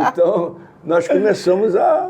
Então, nós começamos a...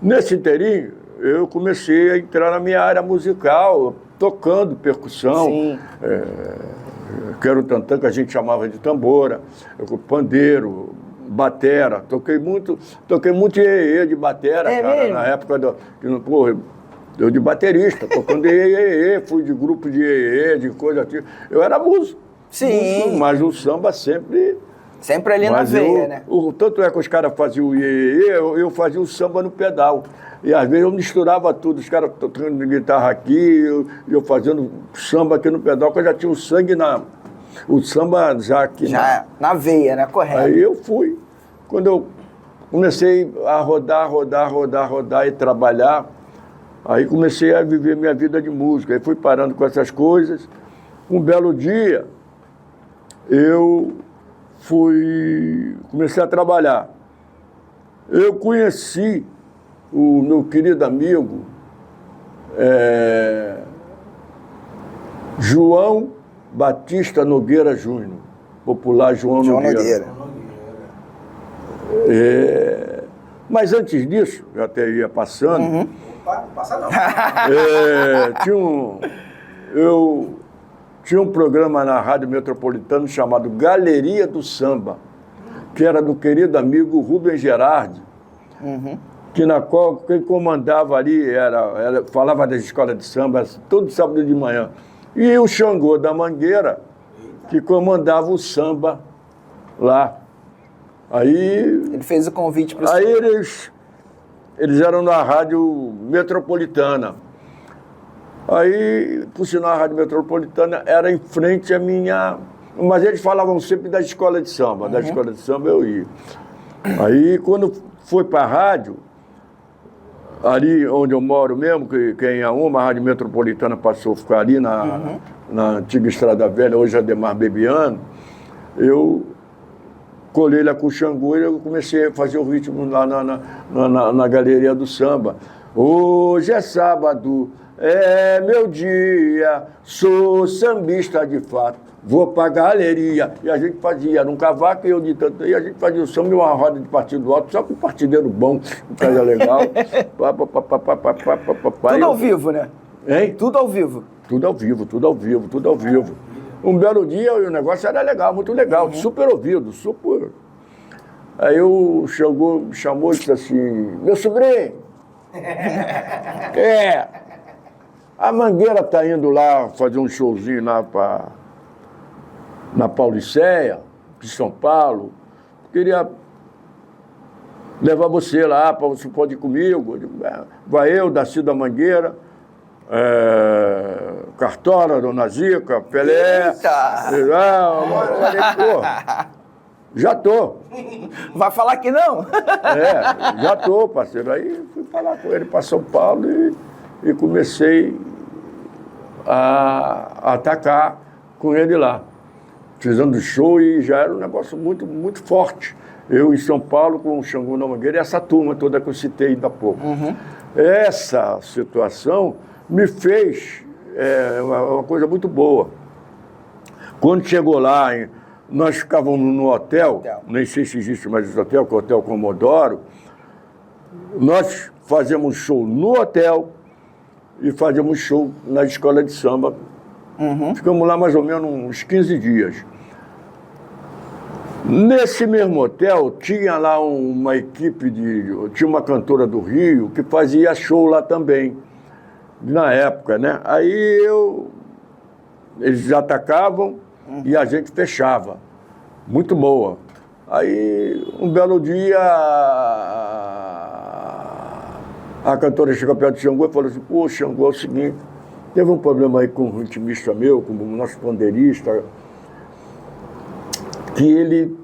Nesse inteirinho, eu comecei a entrar na minha área musical, tocando percussão. Sim. Que era o tantã que a gente chamava de tambora, pandeiro, batera. Toquei muito iê de batera, cara, mesmo? na época eu de baterista, tocando iê, fui de grupo de iê, de coisa assim. Eu era músico. Sim. Músico, mas o samba sempre... Sempre ali na veia, né? Tanto é que os caras faziam o iê, eu fazia o samba no pedal. E às vezes eu misturava tudo, os caras tocando guitarra aqui, eu fazendo samba aqui no pedal, porque eu já tinha o sangue o samba já aqui. Já na veia, né? Correto. Aí eu fui. Quando eu comecei a rodar e trabalhar, aí comecei a viver minha vida de música. Aí fui parando com essas coisas. Um belo dia, eu comecei a trabalhar. Eu conheci o meu querido amigo João Batista Nogueira Júnior, popular João Nogueira. Mas antes disso, eu até ia passando. Uhum. Passa não. Eu tinha um programa na Rádio Metropolitana chamado Galeria do Samba, que era do querido amigo Rubens Gerardi, que na qual quem comandava ali falava das escolas de samba todo sábado de manhã. E o Xangô da Mangueira, que comandava o samba lá. Aí... Ele fez o convite para o Aí eles eram na Rádio Metropolitana. Aí, por sinal, a Rádio Metropolitana era em frente à minha... Mas eles falavam sempre da escola de samba. Da escola de samba eu ia. Aí, quando foi para a rádio, ali onde eu moro mesmo, que é em Auma, a Rádio Metropolitana passou a ficar ali na antiga Estrada Velha, hoje Ademar Bebiano, eu colei lá com o Xangô e eu comecei a fazer o ritmo lá na Galeria do Samba. Hoje é sábado, é meu dia, sou sambista de fato, vou pra galeria. E a gente fazia, era um cavaco e eu de tanto, e a gente fazia o samba e uma roda de partido alto, só com um partideiro bom, um cara legal. Tudo ao vivo, né? Hein? Tudo ao vivo. Tudo ao vivo, tudo ao vivo, tudo ao vivo. Um belo dia o negócio era legal, muito legal, super ouvido, super. Aí o Xangô me chamou e disse assim, meu sobrinho, a Mangueira tá indo lá fazer um showzinho lá na Paulicéia, de São Paulo. Queria levar você lá, você pode ir comigo. Eu digo, vai eu, Daci da Mangueira, Cartola, Dona Zica, Pelé. Já tô. Vai falar que não? Já tô, parceiro. Aí fui falar com ele para São Paulo e comecei a atacar com ele lá. Fizendo show e já era um negócio muito, muito forte. Eu em São Paulo com o Xangô da Mangueira e essa turma toda que eu citei ainda há pouco. Essa situação me fez uma coisa muito boa. Quando chegou lá, nós ficávamos no hotel, nem sei se existe mais esse hotel, que é o Hotel Comodoro. Nós fazíamos show no hotel e fazíamos show na escola de samba. Ficamos lá mais ou menos uns 15 dias. Nesse mesmo hotel, tinha lá uma equipe tinha uma cantora do Rio que fazia show lá também, na época, né? Aí eles atacavam e a gente fechava. Muito boa. Aí, um belo dia, a cantora chegou perto do Xangô e falou assim, pô, Xangô, é o seguinte, teve um problema aí com um ritmista meu, com o nosso pandeirista, que ele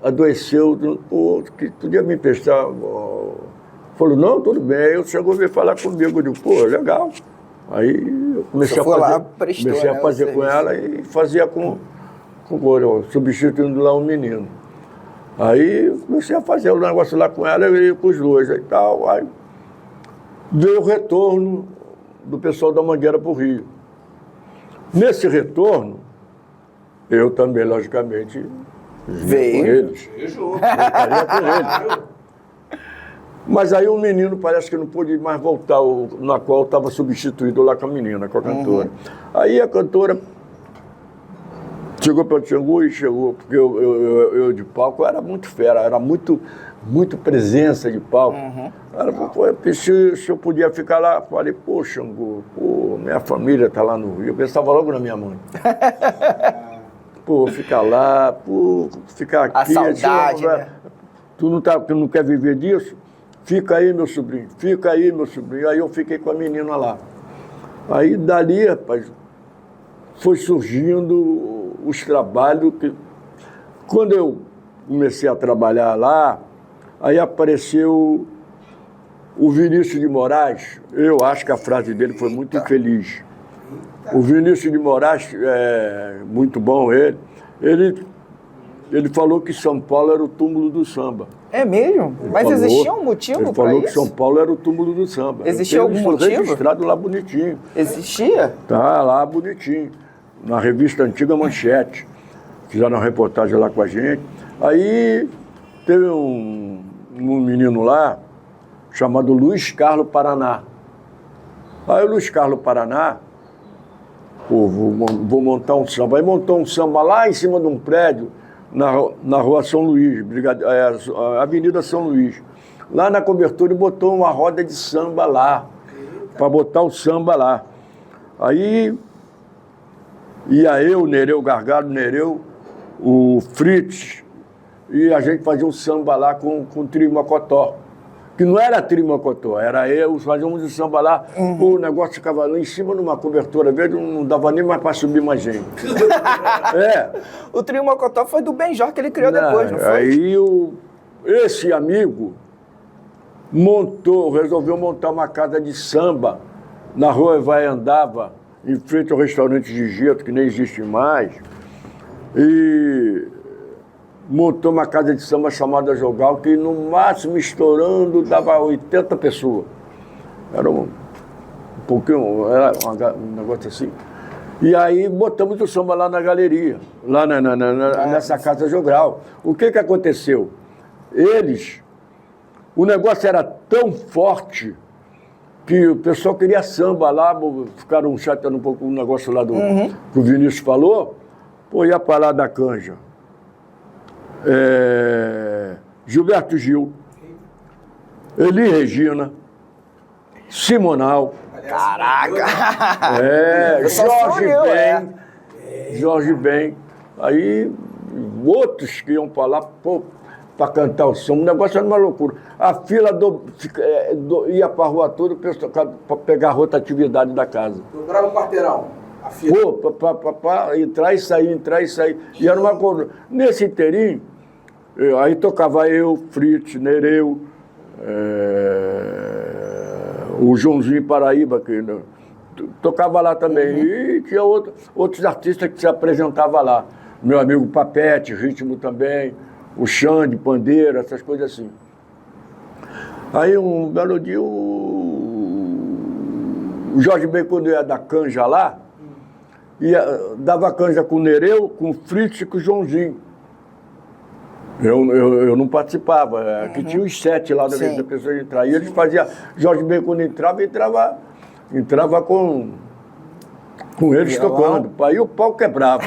adoeceu, pô, que podia me emprestar. Falou, não, tudo bem. Aí o Xangô veio falar comigo, eu digo, pô, legal. Aí eu comecei a fazer com ela e fazia com substituindo lá um menino. Aí eu comecei a fazer o negócio lá com ela e com os dois e tal. Aí veio o retorno do pessoal da Mangueira para o Rio. Nesse retorno, eu também, logicamente, Veio. Com eles. Voltaria com eles. Mas aí o menino parece que não pôde mais voltar, na qual estava substituído lá com a menina, com a cantora. Aí a cantora chegou para o Xangu e chegou, porque eu de palco era muito fera, era muito presença de palco. Ela falou, se eu podia ficar lá, falei, pô, Xangu, minha família está lá no Rio. Eu pensava logo na minha mãe. Pô, ficar lá, ficar aqui. A saudade, né? Tu não quer viver disso? Fica aí, meu sobrinho, fica aí, meu sobrinho. Aí eu fiquei com a menina lá. Aí dali, rapaz, foi surgindo os trabalhos. Quando eu comecei a trabalhar lá, aí apareceu o Vinícius de Moraes. Eu acho que a frase dele foi muito infeliz. O Vinícius de Moraes, muito bom ele falou que São Paulo era o túmulo do samba. É mesmo? Mas existia um motivo para isso? Ele falou que São Paulo era o túmulo do samba. Existia algum motivo? Registrado lá bonitinho. Existia? Tá lá bonitinho. Na revista Antiga Manchete. Fizeram uma reportagem lá com a gente. Aí teve um menino lá chamado Luiz Carlos Paraná. Aí o Luiz Carlos Paraná, vou montar um samba. Aí montou um samba lá em cima de um prédio, na rua São Luís, Avenida São Luís. Lá na cobertura ele botou uma roda de samba lá, para botar o samba lá. Aí ia eu, Nereu Gargalo, o Fritz, e a gente fazia um samba lá com o Trio Mocotó. Que não era Trio Mocotó, era eu, fazíamos o samba lá, o negócio ficava lá em cima numa cobertura verde, não dava nem mais para subir mais gente. O Trio Mocotó foi do Benjor que ele criou depois, não foi? Aí esse amigo resolveu montar uma casa de samba na rua Vai Andava, em frente ao restaurante Gigeto, que nem existe mais, e montou uma casa de samba chamada Jogal, que no máximo estourando dava 80 pessoas. Era um pouquinho, era um negócio assim. E aí botamos o samba lá na galeria, lá nessa casa Jogral. O que aconteceu? O negócio era tão forte que o pessoal queria samba lá, ficaram chateando um pouco o negócio lá que o Vinícius falou, ia para lá da canja. Gilberto Gil, Eli Regina, Simonal. Caraca! Jorge Ben. Aí outros que iam para lá para cantar o som. O negócio era uma loucura. A fila ia para a rua toda para pegar a rotatividade da casa. Dobrava o quarteirão. Para entrar e sair. E era uma coisa. Nesse inteirinho, aí tocava eu, Fritz, Nereu, o Joãozinho Paraíba, que tocava lá também. E tinha outros artistas que se apresentavam lá. Meu amigo Papete, ritmo também, o Xande, pandeiro, essas coisas assim. Aí um belo dia o Jorge Ben, quando ia dar canja lá, dava canja com o Nereu, com o Fritz e com o Joãozinho. Eu não participava, que tinha os 7 lá da pessoa de entrar. E eles faziam, Jorge Ben quando entrava com eles tocando. Aí o pau quebrava.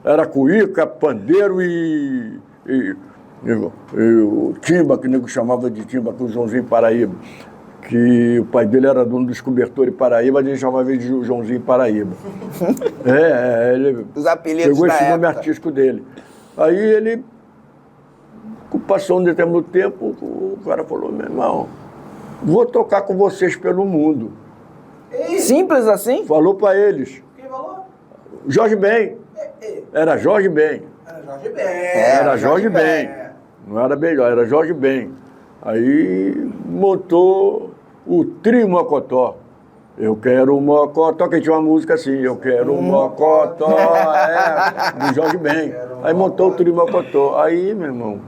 Era cuíca, pandeiro e o timba, que o nego chamava de timba, com o Joãozinho Paraíba. Que o pai dele era dono dos cobertores Paraíba, a gente chamava ele de Joãozinho Paraíba. Ele os apelidos pegou esse da nome época. artístico dele. Aí ele, passou um determinado tempo, o cara falou, meu irmão, vou tocar com vocês pelo mundo. Simples assim? Falou para eles. Quem falou? Jorge Ben. Era Jorge Ben. Era Jorge Ben. Não era melhor, era Jorge Ben. Aí montou o Trio Mocotó. Eu quero um mocotó, que tinha uma música assim, eu quero um mocotó, do Jorge Ben. Aí montou o Trio Mocotó. Aí, meu irmão,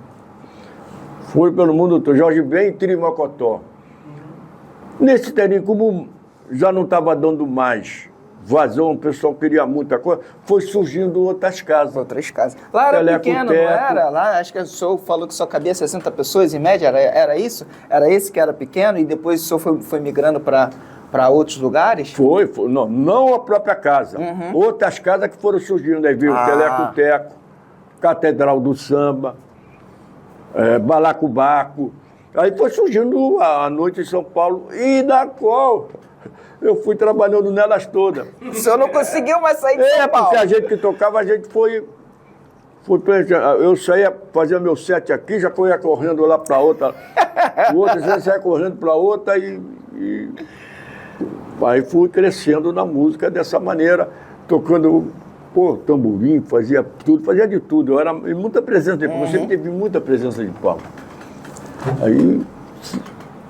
foi pelo mundo todo, Jorge Ben e Trio Mocotó. Nesse terreno, como já não estava dando mais vazão, o pessoal queria muita coisa, foi surgindo outras casas. Outras casas. Lá era Teleco, pequeno, não teto. era? Lá, acho que o senhor falou que só cabia 60 pessoas, em média, era isso? Era esse que era pequeno e depois o senhor foi migrando para outros lugares? Foi, não a própria casa. Outras casas que foram surgindo. Aí veio o Teleco-Teco, Catedral do Samba, Balacobaco. Aí foi surgindo a noite em São Paulo, e da qual eu fui trabalhando nelas todas. O senhor não conseguiu mais sair de São Paulo? Porque a gente que tocava, a gente foi eu saía, fazia meu set aqui, já ia correndo lá para outra. O outro já saía correndo para outra e aí fui crescendo na música dessa maneira, tocando tamborim, fazia de tudo. Eu era muita presença de palco, eu sempre teve muita presença de palco. Aí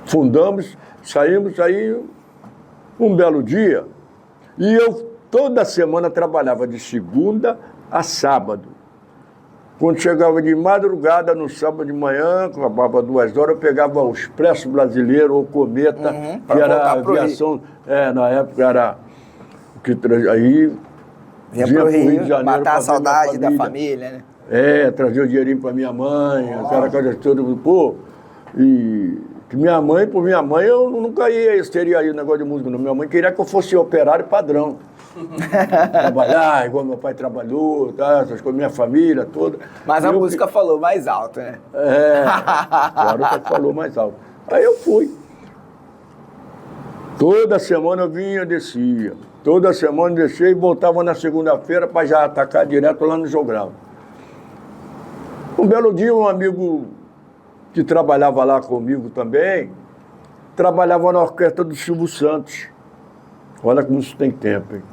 fundamos, saímos aí um belo dia, e eu toda semana trabalhava de segunda a sábado. Quando chegava de madrugada, no sábado de manhã, acabava 2 horas, eu pegava o Expresso Brasileiro ou Cometa, que era a aviação, na época era o que aí vinha pro Rio, matar a saudade da família, né? Trazia o dinheirinho para minha mãe, aquela coisa toda, e que por minha mãe, eu nunca teria aí negócio de música, não. Minha mãe queria que eu fosse operário padrão. Trabalhar igual meu pai trabalhou, tá, essas coisas, minha família toda. Mas a música falou mais alto, né? Claro que falou mais alto. Aí eu fui. Toda semana eu vinha, descia. Toda semana eu descia e voltava na segunda-feira para já atacar direto lá no Jogral. Um belo dia, um amigo que trabalhava lá comigo também, trabalhava na orquestra do Silvio Santos. Olha como isso tem tempo, hein?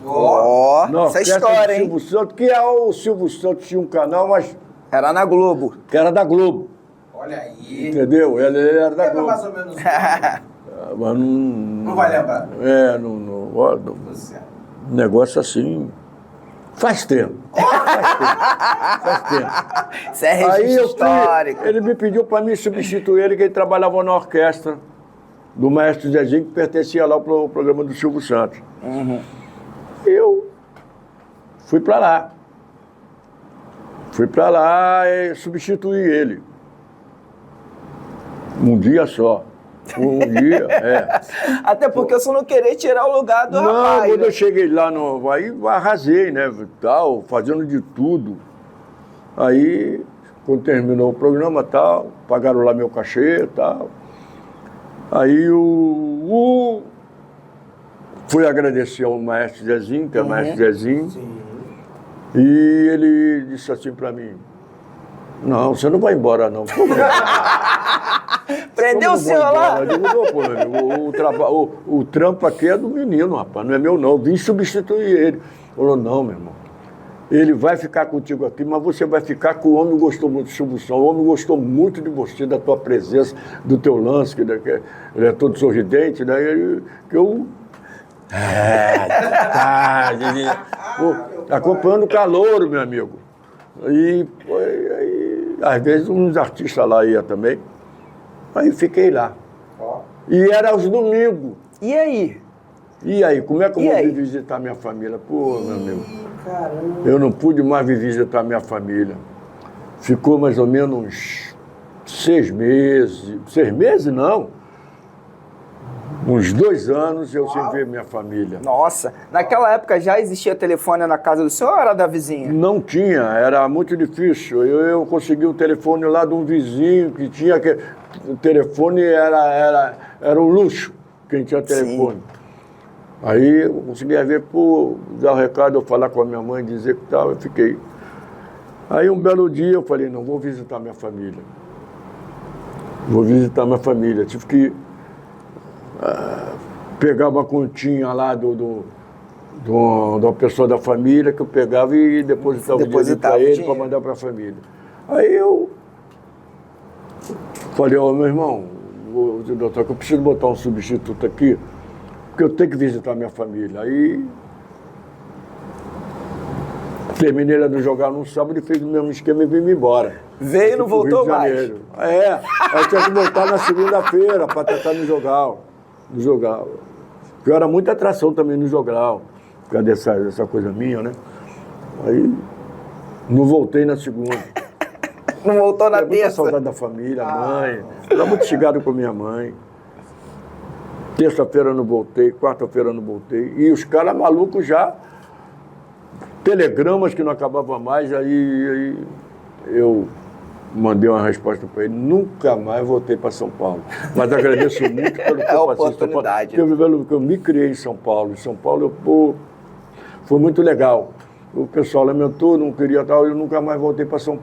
Essa história, hein? Silvio Santos, que o Silvio Santos tinha um canal, mas... Era na Globo. Que era da Globo. Olha aí. Entendeu? Ele era da Globo. Mais ou menos. Mas não vai lembrar. Um negócio assim... Faz tempo. Faz tempo. Isso é registro histórico. Ele me pediu para me substituir ele, que ele trabalhava na orquestra do maestro Zezinho, que pertencia lá pro programa do Silvio Santos. Eu fui para lá. Fui para lá e substituí ele. Um dia só. Um dia, Até porque eu só não queria tirar o lugar do rapaz. Não, quando né? eu cheguei lá, aí arrasei, né, tal, fazendo de tudo. Aí, quando terminou o programa, tal, pagaram lá meu cachê, tal. Aí fui agradecer ao maestro Zezinho, que é o maestro Zezinho. Sim. E ele disse assim para mim: não, você não vai embora, não. Prendeu o senhor lá? Eu digo, não, pô, meu amigo, o trampo aqui é do menino, rapaz, não é meu não. Eu vim substituir ele. Ele falou, não, meu irmão. Ele vai ficar contigo aqui, mas você vai ficar com o homem que gostou muito de Silvio Santos. O homem gostou muito de você, da tua presença, do teu lance, que ele é todo sorridente, né? Acompanhando o calor, meu amigo. E às vezes uns artistas lá iam também. Aí fiquei lá. E era aos domingos. E aí? E aí, como é que eu vou vir visitar minha família? Pô, meu amigo, eu não pude mais vir visitar minha família. Ficou mais ou menos uns 6 meses. 6 meses, não. Uns 2 anos eu sem ver minha família. Nossa, naquela época já existia telefone na casa do senhor ou era da vizinha? Não tinha, era muito difícil. Eu consegui o telefone lá de um vizinho que tinha... O telefone era um luxo, quem tinha telefone. Sim. Aí eu conseguia ver, dar o recado, eu falar com a minha mãe, dizer que tal, eu fiquei. Aí um belo dia eu falei, não, vou visitar minha família. Vou visitar minha família. Tive que pegar uma continha lá de uma pessoa da família que eu pegava e depositava o dinheiro para ele para mandar para a família. Aí eu falei, meu irmão, doutor, que eu preciso botar um substituto aqui, porque eu tenho que visitar minha família. Aí terminei lá de jogar no sábado e fiz o mesmo esquema e vim embora. Veio e não voltou mais? Aí tinha que voltar na segunda-feira para tentar no Jogral. Eu era muita atração também no Jogral. por causa dessa coisa minha, né? Aí não voltei na segunda. Não voltou na Muita terça? saudade da família, mãe. Estava muito chegado com minha mãe. Terça-feira eu não voltei, quarta-feira eu não voltei. E os caras malucos já, telegramas que não acabavam mais, aí eu mandei uma resposta para ele, nunca mais voltei para São Paulo. Mas agradeço muito pelo que É eu a passei em São Paulo. oportunidade. Porque eu me criei em São Paulo. Em São Paulo, foi muito legal. O pessoal lamentou, não queria tal, eu nunca mais voltei para São Paulo.